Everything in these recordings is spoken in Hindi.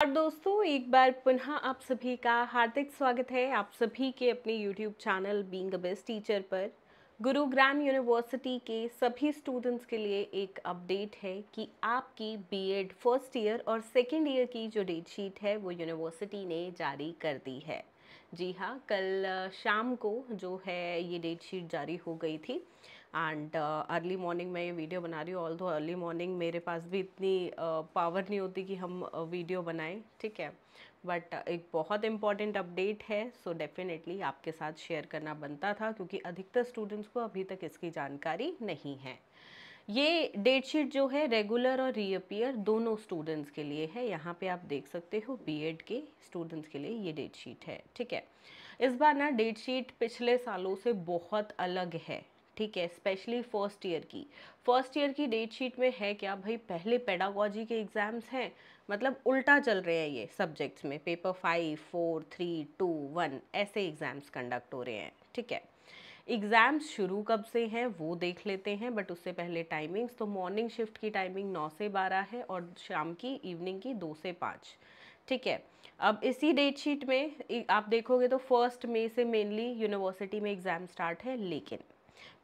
और दोस्तों एक बार पुनः आप सभी का हार्दिक स्वागत है आप सभी के अपने YouTube channel being a best teacher पर। गुरुग्राम यूनिवर्सिटी के सभी स्टूडेंट्स के लिए एक अपडेट है कि आपकी बीएड फर्स्ट ईयर और सेकेंड ईयर की जो डेट शीट है वो यूनिवर्सिटी ने जारी कर दी है। जी हाँ, कल शाम को जो है ये डेट शीट जारी हो गई थी एंड अर्ली मॉर्निंग में ये वीडियो बना रही हूँ। ऑल्दो अर्ली मॉर्निंग मेरे पास भी इतनी पावर नहीं होती कि हम वीडियो बनाएं, ठीक है, बट एक बहुत इम्पॉर्टेंट अपडेट है, सो डेफिनेटली आपके साथ शेयर करना बनता था क्योंकि अधिकतर स्टूडेंट्स को अभी तक इसकी जानकारी नहीं है। ये डेट शीट जो है रेगुलर और रीअपियर दोनों स्टूडेंट्स के लिए है। यहाँ पे आप देख सकते हो बीएड के स्टूडेंट्स के लिए ये डेट शीट है, ठीक है। इस बार ना डेट शीट पिछले सालों से बहुत अलग है, ठीक है, स्पेशली फर्स्ट ईयर की डेट शीट में है क्या भाई, पहले पेडागोजी के एग्जाम्स हैं, मतलब उल्टा चल रहे हैं ये सब्जेक्ट्स में, पेपर 5, 4, 3, 2, 1 ऐसे एग्जाम्स कंडक्ट हो रहे हैं, ठीक है। एग्ज़ाम्स शुरू कब से हैं वो देख लेते हैं, बट उससे पहले टाइमिंग्स। तो मॉर्निंग शिफ्ट की टाइमिंग 9 से 12 है और शाम की इवनिंग की 2 से 5, ठीक है। अब इसी डेट शीट में आप देखोगे तो 1 मई से मेनली यूनिवर्सिटी में एग्ज़ाम स्टार्ट है, लेकिन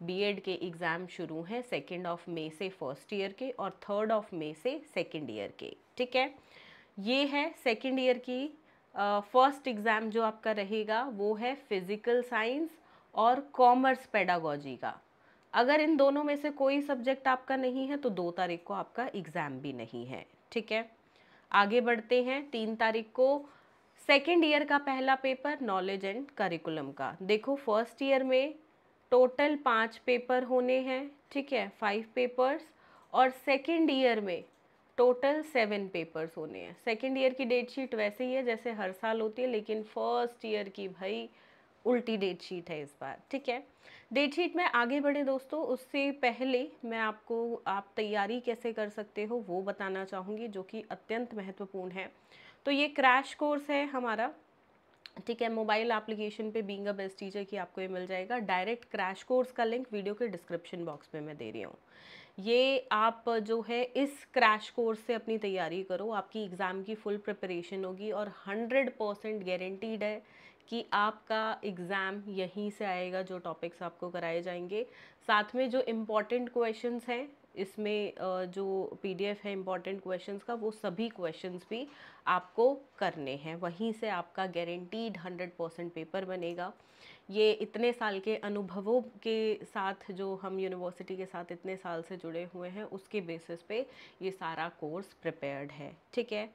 बीएड के एग्ज़ाम शुरू हैं 2 मई से फर्स्ट ईयर के और 3 मई से सेकेंड ईयर के, ठीक है। ये है सेकेंड ईयर की फर्स्ट एग्ज़ाम जो आपका रहेगा वो है फिज़िकल साइंस और कॉमर्स पेडागोजी का। अगर इन दोनों में से कोई सब्जेक्ट आपका नहीं है तो 2 तारीख को आपका एग्ज़ाम भी नहीं है, ठीक है। आगे बढ़ते हैं, 3 तारीख को सेकेंड ईयर का पहला पेपर नॉलेज एंड करिकुलम का। देखो फर्स्ट ईयर में टोटल 5 पेपर होने हैं, ठीक है, 5 पेपर्स, और सेकेंड ईयर में टोटल 7 पेपर्स होने हैं। सेकेंड ईयर की डेट शीट वैसे ही है जैसे हर साल होती है, लेकिन फर्स्ट ईयर की भाई उल्टी डेट शीट है इस बार, ठीक है। डेट शीट में आगे बढ़े दोस्तों, उससे पहले मैं आपको आप तैयारी कैसे कर सकते हो वो बताना चाहूँगी, जो कि अत्यंत महत्वपूर्ण है। तो ये क्रैश कोर्स है हमारा, ठीक है, मोबाइल एप्लीकेशन पे बीइंग अ बेस्ट टीचर की आपको ये मिल जाएगा। डायरेक्ट क्रैश कोर्स का लिंक वीडियो के डिस्क्रिप्शन बॉक्स में मैं दे रही हूँ। ये आप जो है इस क्रैश कोर्स से अपनी तैयारी करो, आपकी एग्ज़ाम की फुल प्रिपरेशन होगी और 100% गारंटीड है कि आपका एग्ज़ाम यहीं से आएगा, जो टॉपिक्स आपको कराए जाएंगे। साथ में जो इम्पॉर्टेंट क्वेश्चंस हैं इसमें जो पीडीएफ है इम्पॉर्टेंट क्वेश्चंस का, वो सभी क्वेश्चंस भी आपको करने हैं, वहीं से आपका गारंटीड 100% पेपर बनेगा। ये इतने साल के अनुभवों के साथ, जो हम यूनिवर्सिटी के साथ इतने साल से जुड़े हुए हैं, उसके बेसिस पे ये सारा कोर्स प्रिपेयर्ड है, ठीक है।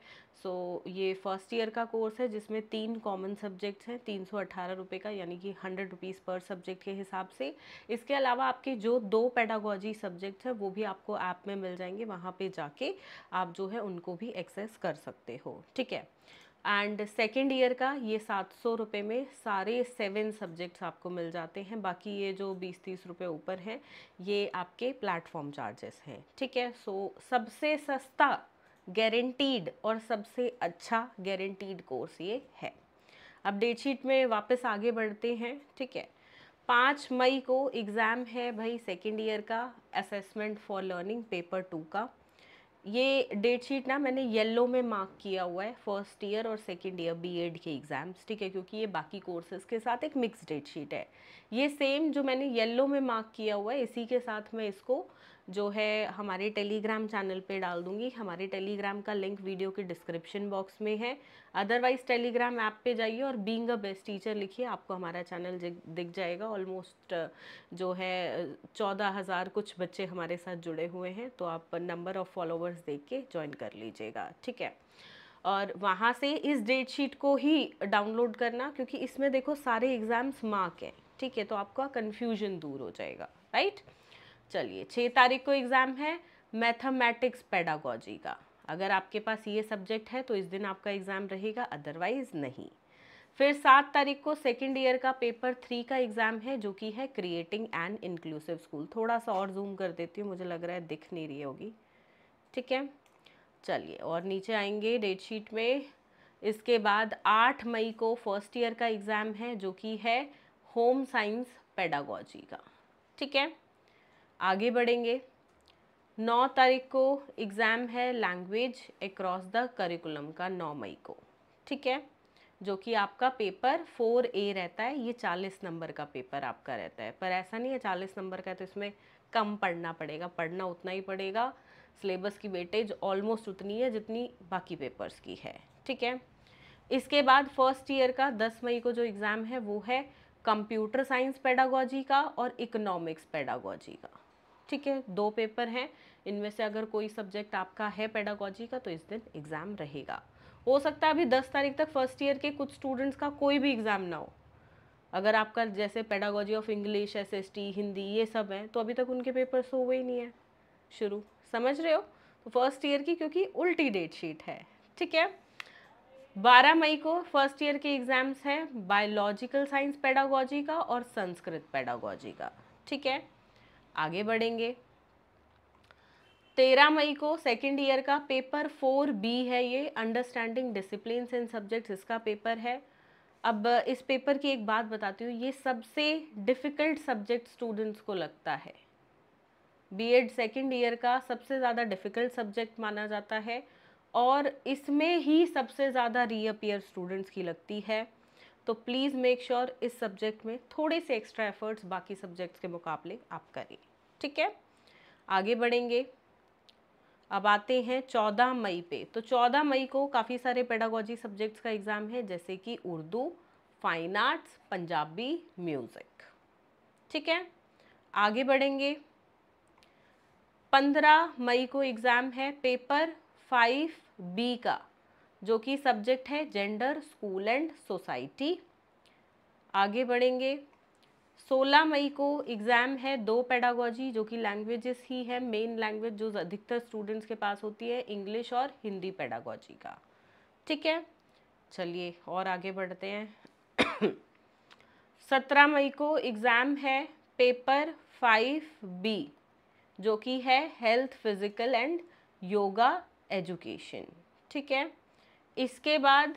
सो ये फर्स्ट ईयर का कोर्स है जिसमें 3 कॉमन सब्जेक्ट्स हैं, 318 रुपये का, यानी कि 100 रुपीज़ पर सब्जेक्ट के हिसाब से। इसके अलावा आपके जो 2 पेडागोजी सब्जेक्ट्स हैं वो भी आपको ऐप में मिल जाएंगे, वहाँ पे जाके आप जो है उनको भी एक्सेस कर सकते हो, ठीक है। एंड सेकेंड ईयर का ये 700 रुपये में सारे 7 सब्जेक्ट्स आपको मिल जाते हैं। बाकी ये जो 20-30 रुपये ऊपर हैं ये आपके प्लेटफॉर्म चार्जेस हैं, ठीक है। सो सबसे सस्ता गारंटीड और सबसे अच्छा गारंटीड कोर्स ये है। अब डेट शीट में वापस आगे बढ़ते हैं, ठीक है। 5 मई को एग्ज़ाम है भाई सेकेंड ईयर का असेसमेंट फॉर लर्निंग पेपर 2 का। ये डेट शीट ना मैंने येलो में मार्क किया हुआ है, फर्स्ट ईयर और सेकेंड ईयर बीएड के एग्ज़ाम्स, ठीक है, क्योंकि ये बाकी कोर्सेज के साथ एक मिक्स डेट शीट है। ये सेम जो मैंने येलो में मार्क किया हुआ है, इसी के साथ मैं इसको जो है हमारे टेलीग्राम चैनल पे डाल दूंगी। हमारे टेलीग्राम का लिंक वीडियो के डिस्क्रिप्शन बॉक्स में है। अदरवाइज टेलीग्राम ऐप पे जाइए और बीइंग अ बेस्ट टीचर लिखिए, आपको हमारा चैनल दिख जाएगा। ऑलमोस्ट जो है 14,000 कुछ बच्चे हमारे साथ जुड़े हुए हैं, तो आप नंबर ऑफ़ फॉलोवर्स देख के ज्वाइन कर लीजिएगा, ठीक है। और वहाँ से इस डेट शीट को ही डाउनलोड करना, क्योंकि इसमें देखो सारे एग्ज़ाम्स मार्क हैं, ठीक है, तो आपका कन्फ्यूजन दूर हो जाएगा, राइट। चलिए 6 तारीख को एग्ज़ाम है मैथमेटिक्स पेडागोजी का। अगर आपके पास ये सब्जेक्ट है तो इस दिन आपका एग्ज़ाम रहेगा, अदरवाइज़ नहीं। फिर 7 तारीख को सेकेंड ईयर का पेपर 3 का एग्ज़ाम है, जो कि है क्रिएटिंग एन इंक्लूसिव स्कूल। थोड़ा सा और जूम कर देती हूँ, मुझे लग रहा है दिख नहीं रही होगी, ठीक है। चलिए और नीचे आएंगे डेट शीट में। इसके बाद 8 मई को फर्स्ट ईयर का एग्ज़ाम है, जो कि है होम साइंस पेडागोजी का, ठीक है। आगे बढ़ेंगे, 9 तारीख को एग्ज़ाम है लैंग्वेज अक्रॉस द करिकुलम का, 9 मई को, ठीक है, जो कि आपका पेपर 4A रहता है। ये 40 नंबर का पेपर आपका रहता है, पर ऐसा नहीं है 40 नंबर का है तो इसमें कम पढ़ना पड़ेगा, पढ़ना उतना ही पड़ेगा। सिलेबस की वेटेज ऑलमोस्ट उतनी है जितनी बाकी पेपर्स की है, ठीक है। इसके बाद फर्स्ट ईयर का 10 मई को जो एग्ज़ाम है वो है कंप्यूटर साइंस पेडागोजी का और इकोनॉमिक्स पेडागोजी का, ठीक है। 2 पेपर हैं, इनमें से अगर कोई सब्जेक्ट आपका है पेडागोजी का तो इस दिन एग्ज़ाम रहेगा। हो सकता है अभी 10 तारीख तक फर्स्ट ईयर के कुछ स्टूडेंट्स का कोई भी एग्ज़ाम ना हो। अगर आपका जैसे pedagogy of English, SST, Hindi ये सब है तो अभी तक उनके पेपर्स हुए ही नहीं है शुरू, समझ रहे हो। तो फर्स्ट ईयर की क्योंकि उल्टी डेट शीट है, ठीक है। 12 मई को फर्स्ट ईयर के एग्जाम्स हैं बायोलॉजिकल साइंस पेडागोजी का और संस्कृत पेडागोजी का, ठीक है। आगे बढ़ेंगे। 13 मई को सेकेंड ईयर का पेपर 4B है, ये अंडरस्टैंडिंग डिसिप्लिन्स एंड सब्जेक्ट्स इसका पेपर है। अब इस पेपर की एक बात बताती हूँ, ये सबसे डिफ़िकल्ट सब्जेक्ट स्टूडेंट्स को लगता है। बीएड सेकेंड ईयर का सबसे ज़्यादा डिफ़िकल्ट सब्जेक्ट माना जाता है और इसमें ही सबसे ज़्यादा रीअपियर स्टूडेंट्स की लगती है। तो प्लीज़ मेक श्योर इस सब्जेक्ट में थोड़े से एक्स्ट्रा एफर्ट्स बाकी सब्जेक्ट्स के मुकाबले आप करें, ठीक है। आगे बढ़ेंगे। अब आते हैं 14 मई पे। तो 14 मई को काफ़ी सारे पेडागोजी सब्जेक्ट्स का एग्ज़ाम है, जैसे कि Urdu, fine arts, Punjabi, music, ठीक है। आगे बढ़ेंगे। 15 मई को एग्ज़ाम है पेपर 5B का, जो कि सब्जेक्ट है जेंडर, स्कूल एंड सोसाइटी। आगे बढ़ेंगे। 16 मई को एग्ज़ाम है 2 पेडागोजी, जो कि लैंग्वेजेस ही है, मेन लैंग्वेज जो अधिकतर स्टूडेंट्स के पास होती है, इंग्लिश और हिंदी पेडागोजी का, ठीक है। चलिए और आगे बढ़ते हैं। 17 मई को एग्ज़ाम है पेपर 5B, जो कि है health, physical and yoga education, ठीक है। इसके बाद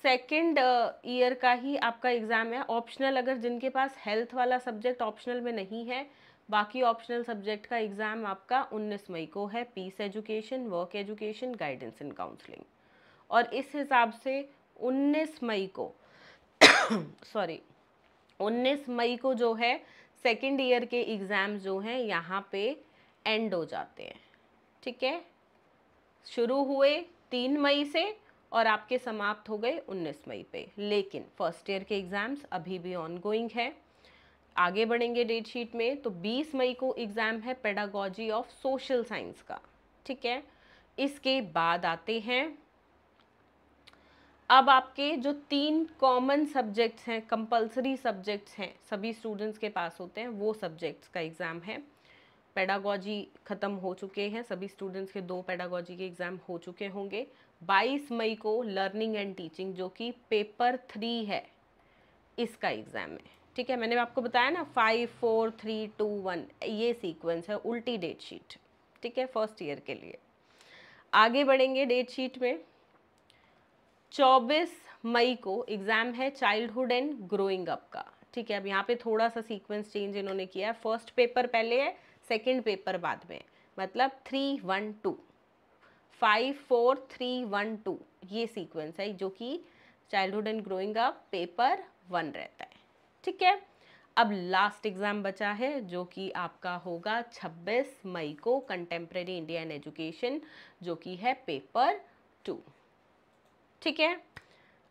सेकेंड ईयर का ही आपका एग्ज़ाम है ऑप्शनल, अगर जिनके पास हेल्थ वाला सब्जेक्ट ऑप्शनल में नहीं है, बाकी ऑप्शनल सब्जेक्ट का एग्ज़ाम आपका 19 मई को है, peace education, work education, guidance and counselling. और इस हिसाब से 19 मई को सॉरी 19 मई को जो है सेकेंड ईयर के एग्ज़ाम जो हैं यहाँ पे एंड हो जाते हैं, ठीक है। शुरू हुए 3 मई से और आपके समाप्त हो गए 19 मई पे, लेकिन फर्स्ट ईयर के एग्ज़ाम्स अभी भी ऑनगोइंग है। आगे बढ़ेंगे डेट शीट में। तो 20 मई को एग्ज़ाम है पेडागोजी ऑफ सोशल साइंस का, ठीक है। इसके बाद आते हैं अब आपके जो 3 कॉमन सब्जेक्ट्स हैं, कंपलसरी सब्जेक्ट्स हैं, सभी स्टूडेंट्स के पास होते हैं, वो सब्जेक्ट्स का एग्ज़ाम है। पेडागोजी ख़त्म हो चुके हैं, सभी स्टूडेंट्स के 2 पेडागोजी के एग्ज़ाम हो चुके होंगे। 22 मई को लर्निंग एंड टीचिंग, जो कि पेपर 3 है, इसका एग्ज़ाम है, ठीक है। मैंने आपको बताया ना 5 4 3 2 1 ये सीक्वेंस है, उल्टी डेट शीट, ठीक है, फर्स्ट ईयर के लिए। आगे बढ़ेंगे डेट शीट में। 24 मई को एग्ज़ाम है चाइल्डहुड एंड ग्रोइंग अप का, ठीक है। अब यहाँ पे थोड़ा सा सीक्वेंस चेंज इन्होंने किया है, फर्स्ट पेपर पहले है, सेकंड पेपर बाद में, मतलब 3 1 2 5 4 3 1 2 ये सीक्वेंस है, जो कि childhood and growing up paper 1 रहता है, ठीक है। अब लास्ट एग्ज़ाम बचा है, जो कि आपका होगा 26 मई को, कंटेम्प्रेरी इंडिया एंड एजुकेशन, जो कि है पेपर 2, ठीक है।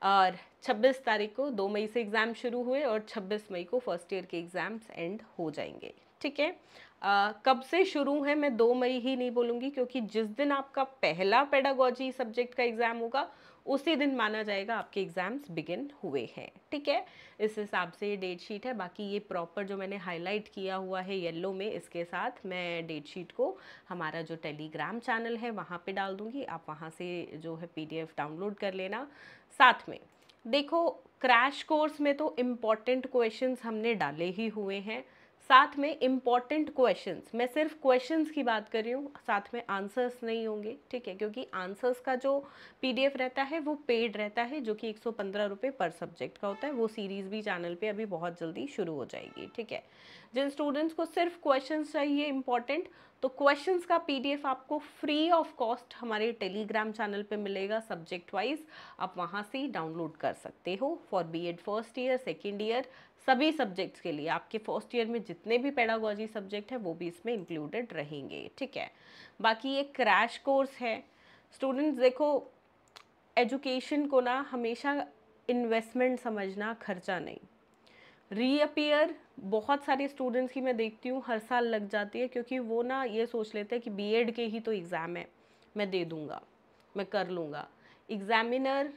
और 26 तारीख को 2 मई से एग्ज़ाम शुरू हुए और 26 मई को फर्स्ट ईयर के एग्ज़ाम्स एंड हो जाएंगे, ठीक है। कब से शुरू है मैं 2 मई ही नहीं बोलूँगी, क्योंकि जिस दिन आपका पहला पेडागोजी सब्जेक्ट का एग्ज़ाम होगा उसी दिन माना जाएगा आपके एग्ज़ाम्स बिगिन हुए हैं, ठीक है। इस हिसाब से ये डेट शीट है। बाकी ये प्रॉपर जो मैंने हाईलाइट किया हुआ है येलो में, इसके साथ मैं डेट शीट को हमारा जो टेलीग्राम चैनल है वहाँ पे डाल दूँगी, आप वहाँ से जो है PDF डाउनलोड कर लेना। साथ में देखो, क्रैश कोर्स में तो इम्पॉर्टेंट क्वेश्चंस हमने डाले ही हुए हैं, साथ में इम्पॉर्टेंट क्वेश्चंस, मैं सिर्फ क्वेश्चंस की बात कर रही हूँ, साथ में आंसर्स नहीं होंगे, ठीक है, क्योंकि आंसर्स का जो पीडीएफ रहता है वो पेड रहता है, जो कि 115 रुपये पर सब्जेक्ट का होता है। वो सीरीज़ भी चैनल पे अभी बहुत जल्दी शुरू हो जाएगी, ठीक है। जिन स्टूडेंट्स को सिर्फ क्वेश्चंस चाहिए इंपॉर्टेंट, तो क्वेश्चंस का पीडीएफ आपको फ्री ऑफ कॉस्ट हमारे टेलीग्राम चैनल पे मिलेगा सब्जेक्ट वाइज, आप वहाँ से डाउनलोड कर सकते हो for BEd first year, second year, सभी सब्जेक्ट्स के लिए। आपके फर्स्ट ईयर में जितने भी पेडागोजी सब्जेक्ट है वो भी इसमें इंक्लूडेड रहेंगे, ठीक है। बाकी ये क्रैश कोर्स है। स्टूडेंट्स देखो, एजुकेशन को ना हमेशा इन्वेस्टमेंट समझना, खर्चा नहीं। रीअपियर बहुत सारे स्टूडेंट्स की मैं देखती हूँ हर साल लग जाती है, क्योंकि वो ना ये सोच लेते हैं कि बीएड के ही तो एग्ज़ाम है, मैं दे दूँगा, मैं कर लूँगा। एग्ज़ामिनर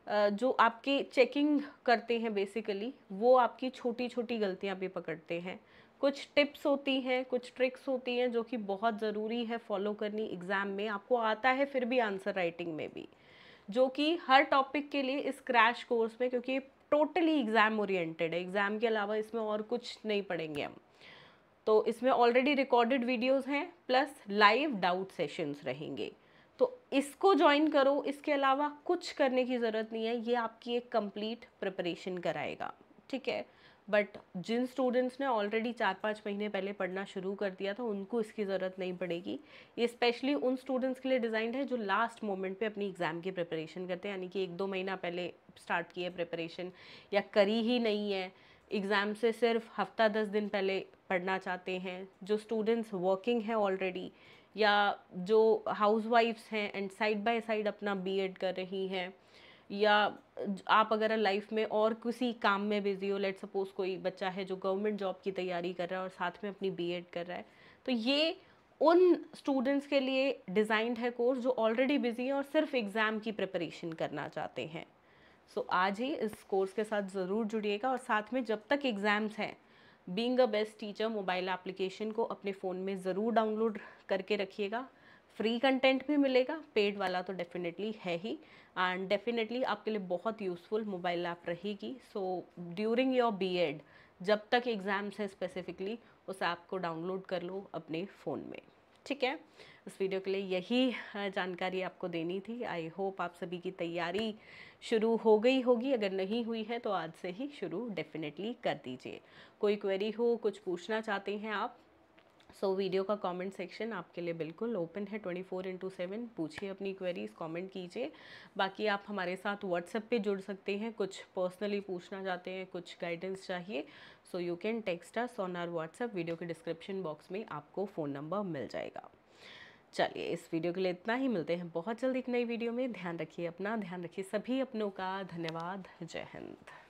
जो आपके चेकिंग करते हैं बेसिकली, वो आपकी छोटी छोटी गलतियाँ भी पकड़ते हैं। कुछ टिप्स होती हैं, कुछ ट्रिक्स होती हैं जो कि बहुत ज़रूरी है फॉलो करनी एग्ज़ाम में। आपको आता है फिर भी आंसर राइटिंग में भी, जो कि हर टॉपिक के लिए इस क्रैश कोर्स में, क्योंकि टोटली एग्ज़ाम ओरिएंटेड है, एग्ज़ाम के अलावा इसमें और कुछ नहीं पढ़ेंगे हम। तो इसमें ऑलरेडी रिकॉर्डेड वीडियोस हैं, प्लस लाइव डाउट सेशंस रहेंगे। तो इसको ज्वाइन करो, इसके अलावा कुछ करने की ज़रूरत नहीं है, ये आपकी एक कंप्लीट प्रिपरेशन कराएगा, ठीक है। बट जिन स्टूडेंट्स ने ऑलरेडी 4-5 महीने पहले पढ़ना शुरू कर दिया था, उनको इसकी ज़रूरत नहीं पड़ेगी। ये स्पेशली उन स्टूडेंट्स के लिए डिज़ाइंड है जो लास्ट मोमेंट पे अपनी एग्ज़ाम की प्रिपरेशन करते हैं, यानी कि 1-2 महीना पहले स्टार्ट किए प्रिपरेशन, या करी ही नहीं है, एग्ज़ाम से सिर्फ हफ्ता 10 दिन पहले पढ़ना चाहते हैं, जो स्टूडेंट्स वर्किंग हैं ऑलरेडी, या जो हाउसवाइफ्स हैं एंड साइड बाय साइड अपना बीएड कर रही हैं, या आप अगर लाइफ में और किसी काम में बिजी हो, लेट सपोज कोई बच्चा है जो गवर्नमेंट जॉब की तैयारी कर रहा है और साथ में अपनी बीएड कर रहा है, तो ये उन स्टूडेंट्स के लिए डिज़ाइंड है कोर्स जो ऑलरेडी बिजी हैं और सिर्फ एग्ज़ाम की प्रिपरेशन करना चाहते हैं। सो आज ही इस कोर्स के साथ ज़रूर जुड़िएगा, और साथ में जब तक एग्ज़ाम्स हैं, being a best teacher mobile application को अपने फ़ोन में ज़रूर डाउनलोड करके रखिएगा। फ्री कंटेंट भी मिलेगा, पेड वाला तो डेफिनेटली है ही, एंड डेफिनेटली आपके लिए बहुत यूज़फुल मोबाइल ऐप रहेगी। सो ड्यूरिंग योर बीएड, जब तक एग्ज़ाम्स है स्पेसिफिकली, उस ऐप को डाउनलोड कर लो अपने फ़ोन में, ठीक है। इस वीडियो के लिए यही जानकारी आपको देनी थी। आई होप आप सभी की तैयारी शुरू हो गई होगी, अगर नहीं हुई है तो आज से ही शुरू डेफिनेटली कर दीजिए। कोई क्वेरी हो, कुछ पूछना चाहते हैं आप, सो वीडियो का कमेंट सेक्शन आपके लिए बिल्कुल ओपन है 24/7। पूछिए अपनी क्वेरीज, कमेंट कीजिए। बाकी आप हमारे साथ व्हाट्सएप पे जुड़ सकते हैं, कुछ पर्सनली पूछना चाहते हैं, कुछ गाइडेंस चाहिए, so you can text us on our WhatsApp. Video के डिस्क्रिप्शन बॉक्स में आपको फ़ोन नंबर मिल जाएगा। चलिए, इस वीडियो के लिए इतना ही, मिलते हैं बहुत जल्दी एक नई वीडियो में। ध्यान रखिए अपना, ध्यान रखिए सभी अपनों का। धन्यवाद, जय हिंद।